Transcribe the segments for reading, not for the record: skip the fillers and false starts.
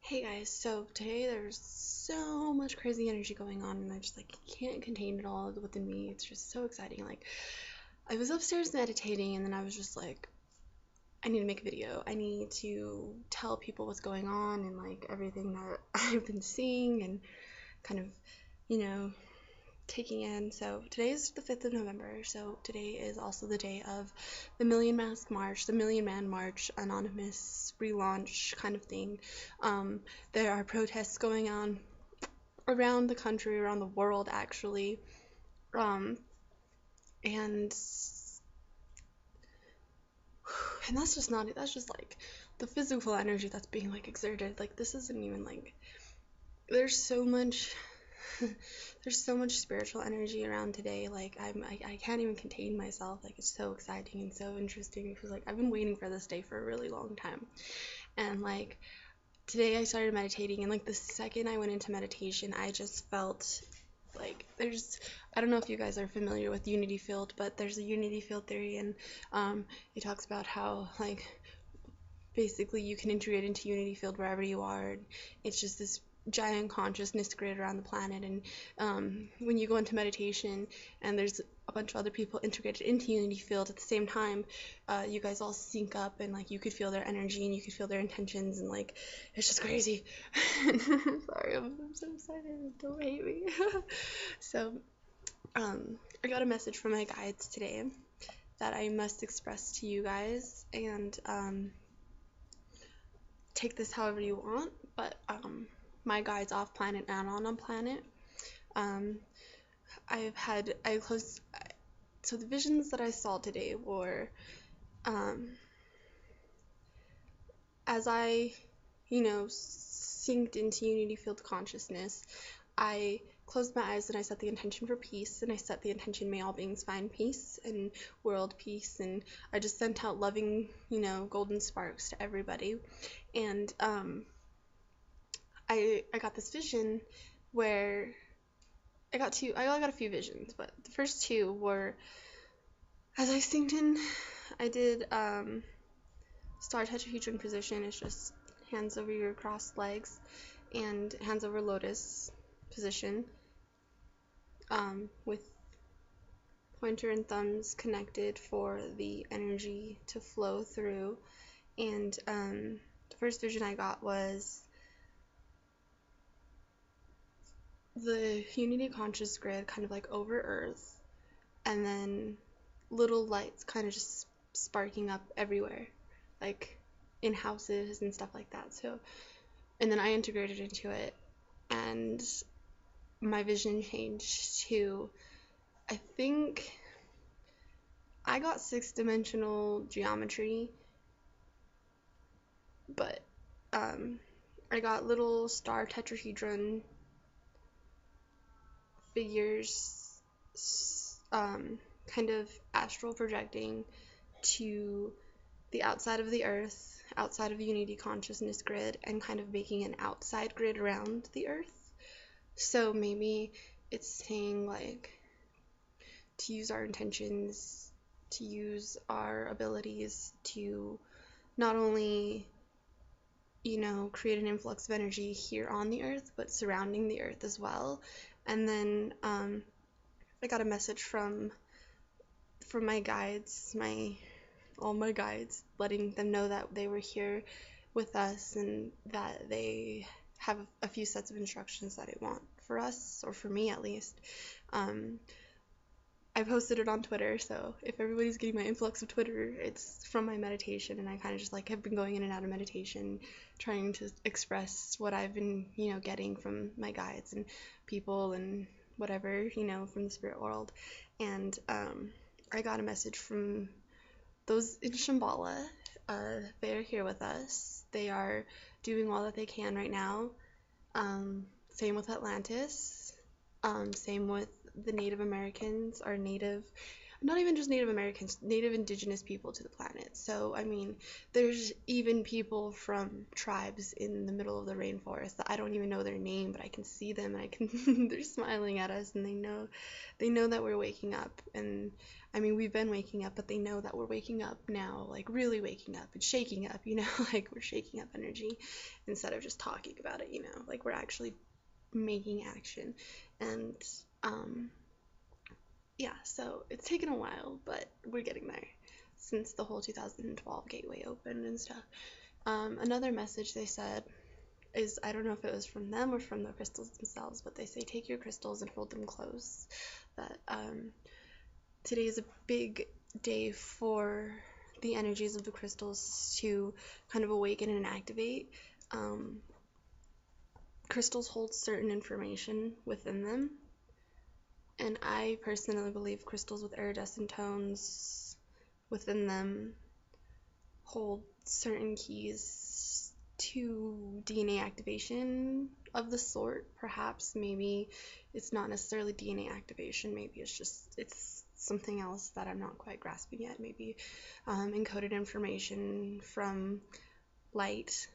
Hey guys, so today there's so much crazy energy going on and I just can't contain it all within me. It's just so exciting. I was upstairs meditating and then I was just like I need to make a video. I need to tell people what's going on and everything that I've been seeing and kind of, you know, taking in. So today is the 5th of November, so today is also the day of the Million Mask March, the Million Man March, anonymous relaunch kind of thing. There are protests going on around the country, around the world actually, um, and and that's just not it. That's just the physical energy that's being exerted. This isn't even there's so much there's so much spiritual energy around today. I can't even contain myself. It's so exciting and so interesting because I've been waiting for this day for a really long time. And today I started meditating, and the second I went into meditation I just felt there's, I don't know if you guys are familiar with unity field, but there's a unity field theory, and it talks about how basically you can integrate into unity field wherever you are. It's just this giant consciousness grid around the planet, and when you go into meditation and there's a bunch of other people integrated into unity field at the same time, you guys all sync up, and you could feel their energy and you could feel their intentions, and it's just crazy. Sorry, I'm so excited, don't hate me. So I got a message from my guides today that I must express to you guys, and take this however you want, but my guides off planet and on planet. Um, I closed. So the visions that I saw today were, um, as I, synced into unity field consciousness, I closed my eyes and I set the intention for peace, and I set the intention, may all beings find peace and world peace, and I just sent out loving, golden sparks to everybody. And I got this vision where I got a few visions, but the first two were, as I synced in, I did star tetrahedron position. It's just hands over your crossed legs and hands over lotus position, with pointer and thumbs connected for the energy to flow through. And the first vision I got was the unity conscious grid kind of over Earth, and then little lights kind of just sparking up everywhere, in houses and stuff like that. So, and then I integrated into it, and my vision changed to, I think I got 6-dimensional geometry, but I got little star tetrahedron figures, kind of astral projecting to the outside of the earth, outside of the unity consciousness grid, and kind of making an outside grid around the earth. So maybe it's saying to use our intentions, to use our abilities to not only create an influx of energy here on the earth, but surrounding the earth as well. And then I got a message from my guides, all my guides, letting them know that they were here with us and that they have a few sets of instructions that they want for us, or for me at least. I posted it on Twitter, so if everybody's getting my influx of Twitter, it's from my meditation, and I kind of just have been going in and out of meditation, trying to express what I've been, getting from my guides and people and whatever, from the spirit world. And I got a message from those in Shambhala. They are here with us. They are doing all that they can right now. Same with Atlantis. Same with the Native Americans, or Native not even just Native Americans, Native Indigenous people to the planet. So, I mean, there's even people from tribes in the middle of the rainforest that I don't even know their name, but I can see them and I can they're smiling at us, and they know that we're waking up. And I mean, we've been waking up, but they know that we're waking up now, like really waking up and shaking up, like we're shaking up energy instead of just talking about it, like we're actually making action. And yeah, so it's taken a while, but we're getting there since the whole 2012 gateway opened and stuff. Another message they said is, I don't know if it was from them or from the crystals themselves, but they say take your crystals and hold them close. That today is a big day for the energies of the crystals to kind of awaken and activate. Crystals hold certain information within them, and I personally believe crystals with iridescent tones within them hold certain keys to DNA activation of the sort. Perhaps, maybe it's not necessarily DNA activation, maybe it's something else that I'm not quite grasping yet. Maybe encoded information from light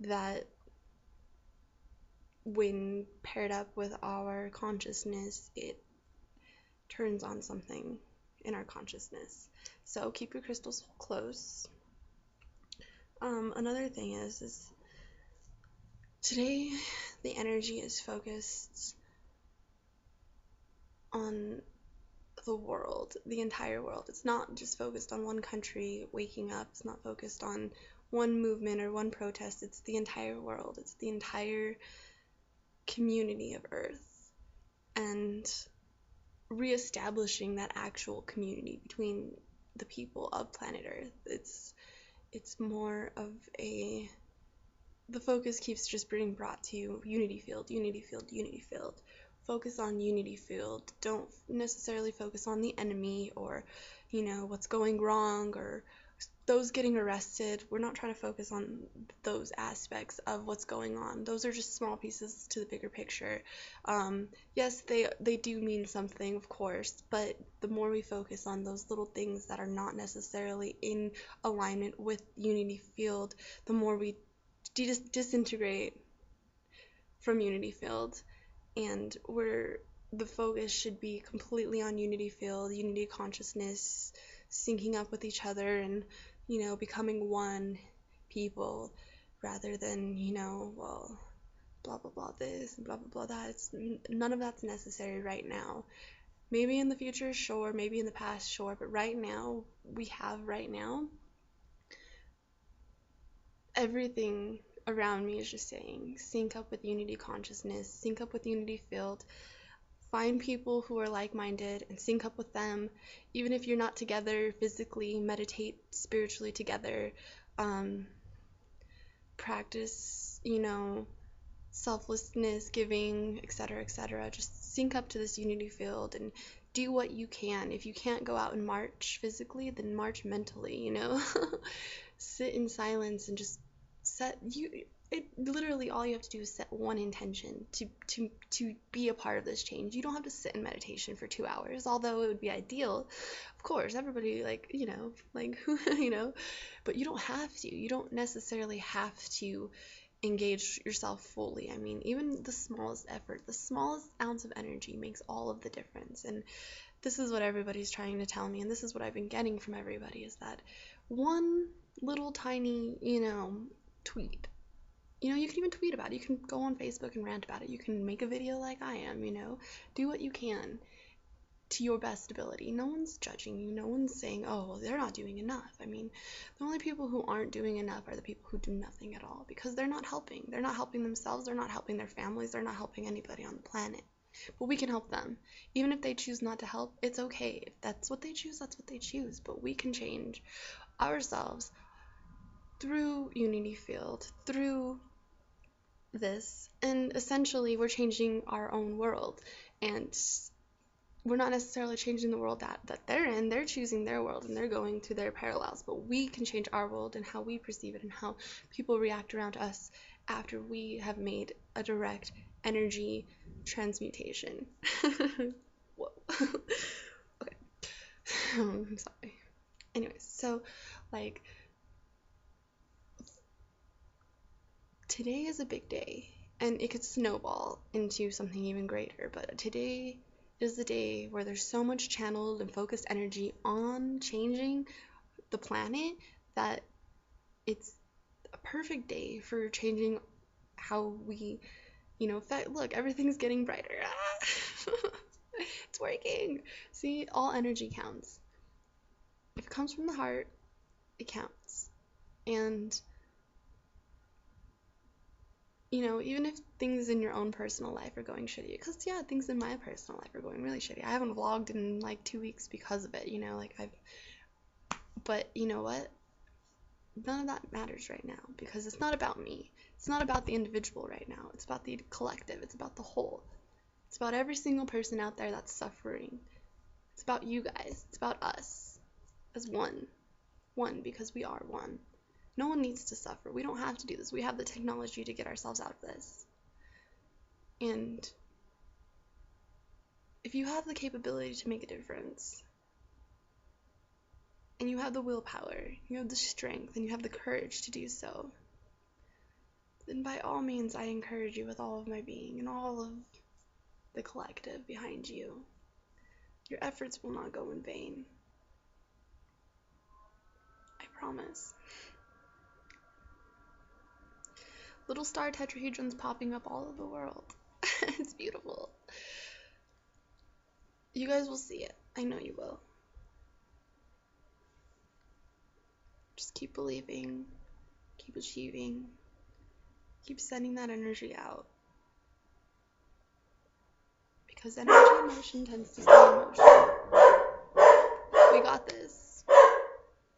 that, when paired up with our consciousness, it turns on something in our consciousness. So keep your crystals close. Another thing is today the energy is focused on the world, the entire world. It's not just focused on one country waking up. It's not focused on one movement or one protest. It's the entire world. It's the entire community of Earth, and reestablishing that actual community between the people of planet Earth. It's more of the focus keeps just being brought to you: unity field, unity field, unity field. Focus on unity field. Don't necessarily focus on the enemy or what's going wrong or those getting arrested. We're not trying to focus on those aspects of what's going on. Those are just small pieces to the bigger picture. Yes, they do mean something, of course, but the more we focus on those little things that are not necessarily in alignment with unity field, the more we disintegrate from unity field. And the focus should be completely on unity field, unity consciousness, syncing up with each other, and becoming one people, rather than well, blah blah blah this and blah blah blah that. None of that's necessary right now. Maybe in the future, sure. Maybe in the past, sure. But right now, everything around me is just saying sync up with unity consciousness, sync up with unity field. Find people who are like-minded and sync up with them. Even if you're not together physically, meditate spiritually together. Practice, selflessness, giving, etc., etc. Just sync up to this unity field and do what you can. If you can't go out and march physically, then march mentally, Sit in silence and just literally all you have to do is set one intention to be a part of this change. You don't have to sit in meditation for 2 hours, although it would be ideal. Of course, everybody but you don't have to. You don't necessarily have to engage yourself fully. I mean, even the smallest effort, the smallest ounce of energy makes all of the difference. And this is what everybody's trying to tell me, and this is what I've been getting from everybody, is that one little tiny, tweet. You can even tweet about it. You can go on Facebook and rant about it. You can make a video like I am, Do what you can to your best ability. No one's judging you. No one's saying, oh, well, they're not doing enough. I mean, the only people who aren't doing enough are the people who do nothing at all, because they're not helping. They're not helping themselves. They're not helping their families. They're not helping anybody on the planet. But we can help them. Even if they choose not to help, it's okay. If that's what they choose, that's what they choose. But we can change ourselves through unity field, through this, and essentially we're changing our own world. And we're not necessarily changing the world that they're in. They're choosing their world and they're going to their parallels, but we can change our world and how we perceive it and how people react around us after we have made a direct energy transmutation. Whoa. Okay, I'm sorry. Anyways, so like today is a big day, and it could snowball into something even greater, but today is the day where there's so much channeled and focused energy on changing the planet that it's a perfect day for changing how we, look, everything's getting brighter. It's working. See, all energy counts. If it comes from the heart, it counts. And even if things in your own personal life are going shitty, because yeah, things in my personal life are going really shitty. I haven't vlogged in like 2 weeks because of it, but you know what? None of that matters right now, because it's not about me. It's not about the individual right now. It's about the collective. It's about the whole. It's about every single person out there that's suffering. It's about you guys. It's about us as one. One, because we are one. No one needs to suffer. We don't have to do this. We have the technology to get ourselves out of this. And if you have the capability to make a difference, and you have the willpower, you have the strength, and you have the courage to do so, then by all means I encourage you with all of my being and all of the collective behind you. Your efforts will not go in vain. I promise. Little star tetrahedrons popping up all over the world. It's beautiful. You guys will see it. I know you will. Just keep believing, keep achieving, keep sending that energy out. Because energy in motion tends to stay in motion. We got this.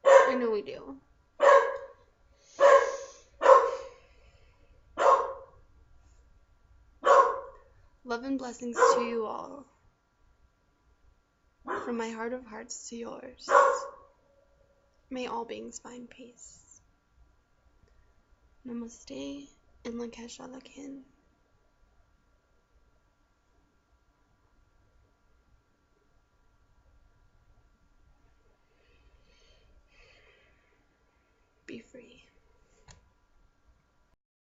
I know we do. Love and blessings to you all. From my heart of hearts to yours. May all beings find peace. Namaste and Lakesh Alakin.